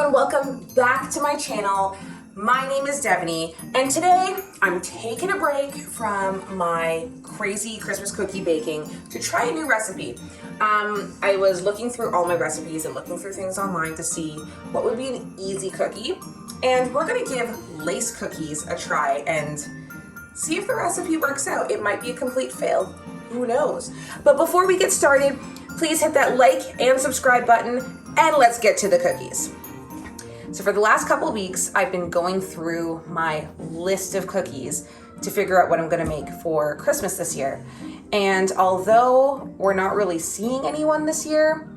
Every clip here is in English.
and welcome back to my channel. My name is Devaney, and today I'm taking a break from my crazy Christmas cookie baking to try a new recipe. I was looking through all my recipes and looking through things online to see what would be an easy cookie, and we're gonna give lace cookies a try and see if the recipe works out. It might be a complete fail, who knows? But before we get started, please hit that like and subscribe button, and let's get to the cookies. So for the last couple of weeks, I've been going through my list of cookies to figure out what I'm gonna make for Christmas this year. And although we're not really seeing anyone this year,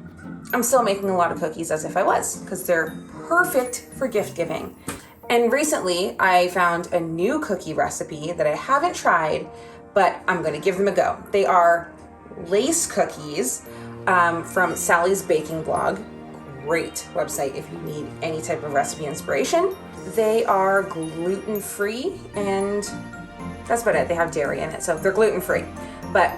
I'm still making a lot of cookies as if I was, because they're perfect for gift giving. And recently, I found a new cookie recipe that I haven't tried, but I'm gonna give them a go. They are lace cookies from Sally's Baking Blog. Great website if you need any type of recipe inspiration. They are gluten-free, and that's about it. They have dairy in it, so they're gluten-free. But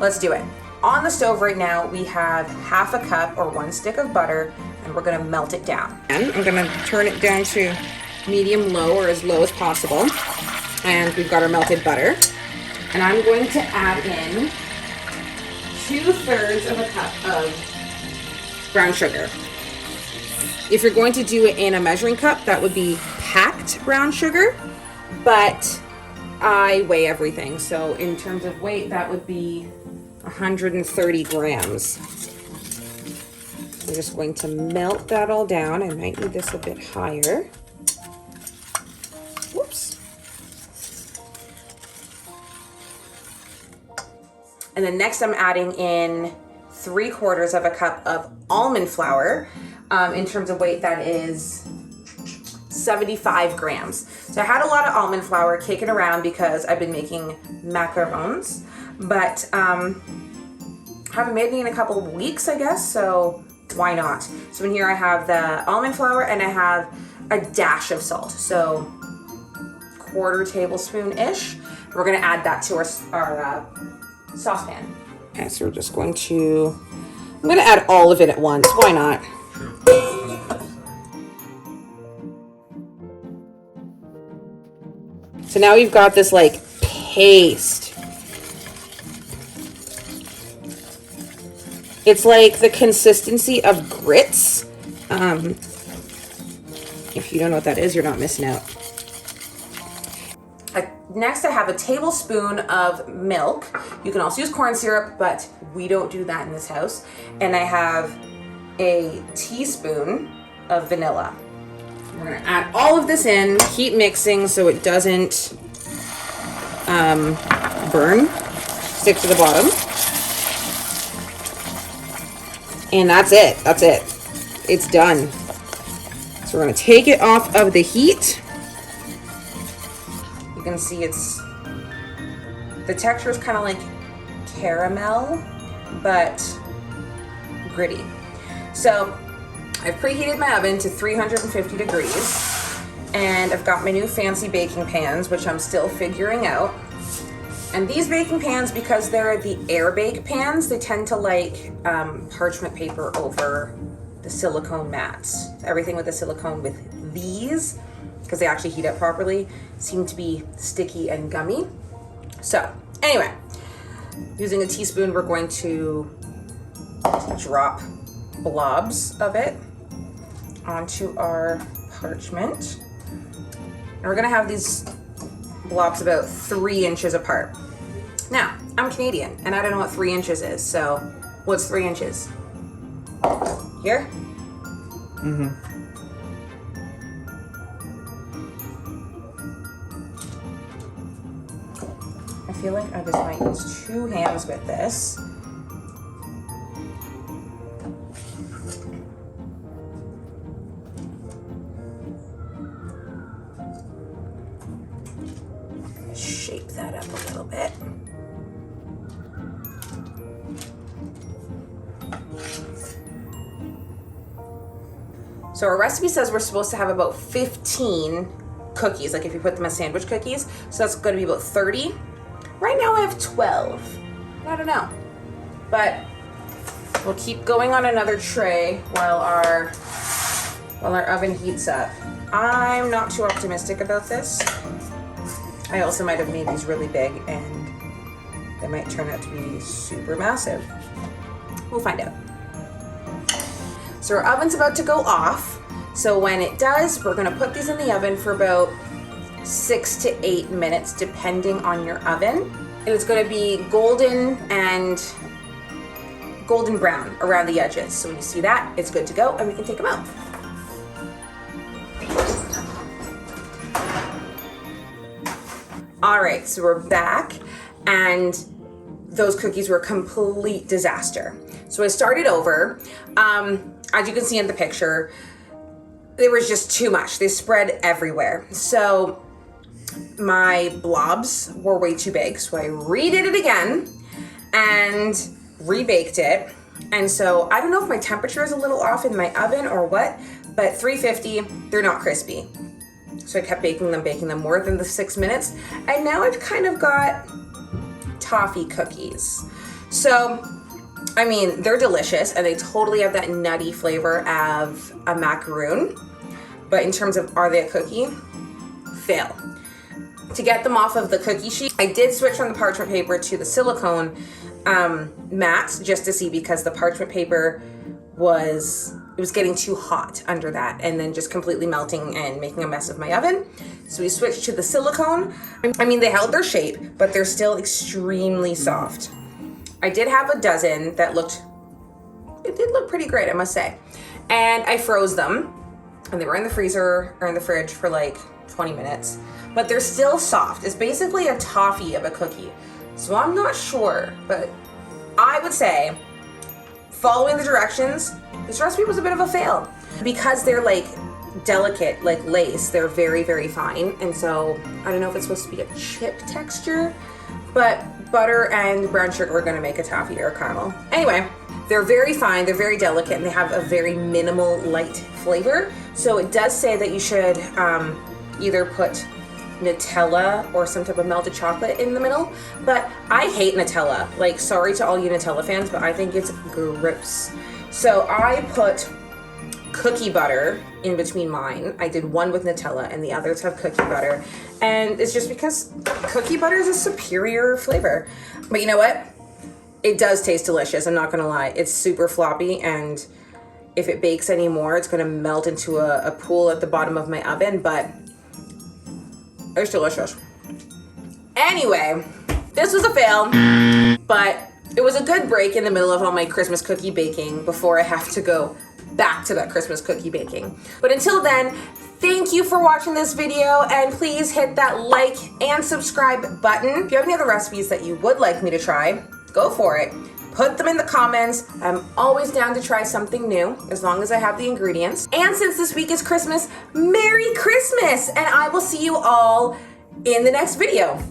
let's do it. On the stove right now, we have half a cup or 1 stick of butter, and we're gonna melt it down. And I'm gonna turn it down to medium-low or as low as possible. And we've got our melted butter. And I'm going to add in 2/3 of a cup of brown sugar. If you're going to do it in a measuring cup, that would be packed brown sugar, but I weigh everything. So in terms of weight, that would be 130 grams. I'm just going to melt that all down. I might need this a bit higher. Whoops. And then next I'm adding in 3/4 of a cup of almond flour. In terms of weight, that is 75 grams. So I had a lot of almond flour kicking around because I've been making macarons, but haven't made any in a couple of weeks, I guess, so why not? So in here I have the almond flour and I have a dash of salt, so 1/4 tablespoon-ish. We're gonna add that to our saucepan. Okay, so we're just going to, I'm gonna add all of it at once, why not? So now we've got this like paste. It's like the consistency of grits. If you don't know what that is, you're not missing out. Next, I have a tablespoon of milk. You can also use corn syrup, but we don't do that in this house. And I have a teaspoon of vanilla. We're gonna add all of this in, keep mixing so it doesn't burn, stick to the bottom. And that's it, it's done. So we're gonna take it off of the heat. You can see the texture is kind of like caramel, but gritty. So I've preheated my oven to 350 degrees, and I've got my new fancy baking pans, which I'm still figuring out. And these baking pans, because they're the air bake pans, they tend to like parchment paper over the silicone mats. Everything with the silicone with these, because they actually heat up properly, seem to be sticky and gummy. So anyway, using a teaspoon, we're going to drop blobs of it onto our parchment. And we're gonna have these blobs about 3 inches apart. Now, I'm Canadian and I don't know what 3 inches is, so what's 3 inches? Here? Mm-hmm. I feel like I just might use 2 hands with this. Shape that up a little bit. So our recipe says we're supposed to have about 15 cookies, like if you put them as sandwich cookies. So that's going to be about 30. Right now I have 12. I don't know. But we'll keep going on another tray while our while our oven heats up. I'm not too optimistic about this. I also might have made these really big and they might turn out to be super massive. We'll find out. So our oven's about to go off. So when it does, we're gonna put these in the oven for about 6 to 8 minutes, depending on your oven. And it's gonna be golden and golden brown around the edges. So when you see that, it's good to go and we can take them out. All right, so we're back and those cookies were a complete disaster. So I started over. As you can see in the picture, there was just too much. They spread everywhere. So my blobs were way too big. So I redid it again and rebaked it. And so I don't know if my temperature is a little off in my oven or what, but 350, they're not crispy. So I kept baking them more than the 6 minutes. And now I've kind of got toffee cookies. So, I mean, they're delicious and they totally have that nutty flavor of a macaroon. But in terms of are they a cookie? Fail. To get them off of the cookie sheet, I did switch from the parchment paper to the silicone mats just to see, because the parchment paper was getting too hot under that and then just completely melting and making a mess of my oven. So we switched to the silicone. I mean, they held their shape, but they're still extremely soft. I did have a dozen that it did look pretty great, I must say. And I froze them and they were in the freezer or in the fridge for like 20 minutes, but they're still soft. It's basically a toffee of a cookie. So I'm not sure, but I would say following the directions, this recipe was a bit of a fail. Because they're like delicate, like lace, they're very, very fine. And so I don't know if it's supposed to be a chip texture, but butter and brown sugar are gonna make a toffee or a caramel. Anyway, they're very fine, they're very delicate, and they have a very minimal light flavor. So it does say that you should either put Nutella or some type of melted chocolate in the middle, but I hate Nutella. Like, sorry to all you Nutella fans, but I think it's gross. So I put cookie butter in between mine. I did one with Nutella and the others have cookie butter. And it's just because cookie butter is a superior flavor. But you know what? It does taste delicious, I'm not gonna lie. It's super floppy, and if it bakes anymore, it's gonna melt into a pool at the bottom of my oven, but it's delicious. Anyway, this was a fail, but it was a good break in the middle of all my Christmas cookie baking before I have to go back to that Christmas cookie baking. But until then, thank you for watching this video, and please hit that like and subscribe button. If you have any other recipes that you would like me to try, go for it. Put them in the comments. I'm always down to try something new, as long as I have the ingredients. And since this week is Christmas, Merry Christmas! And I will see you all in the next video.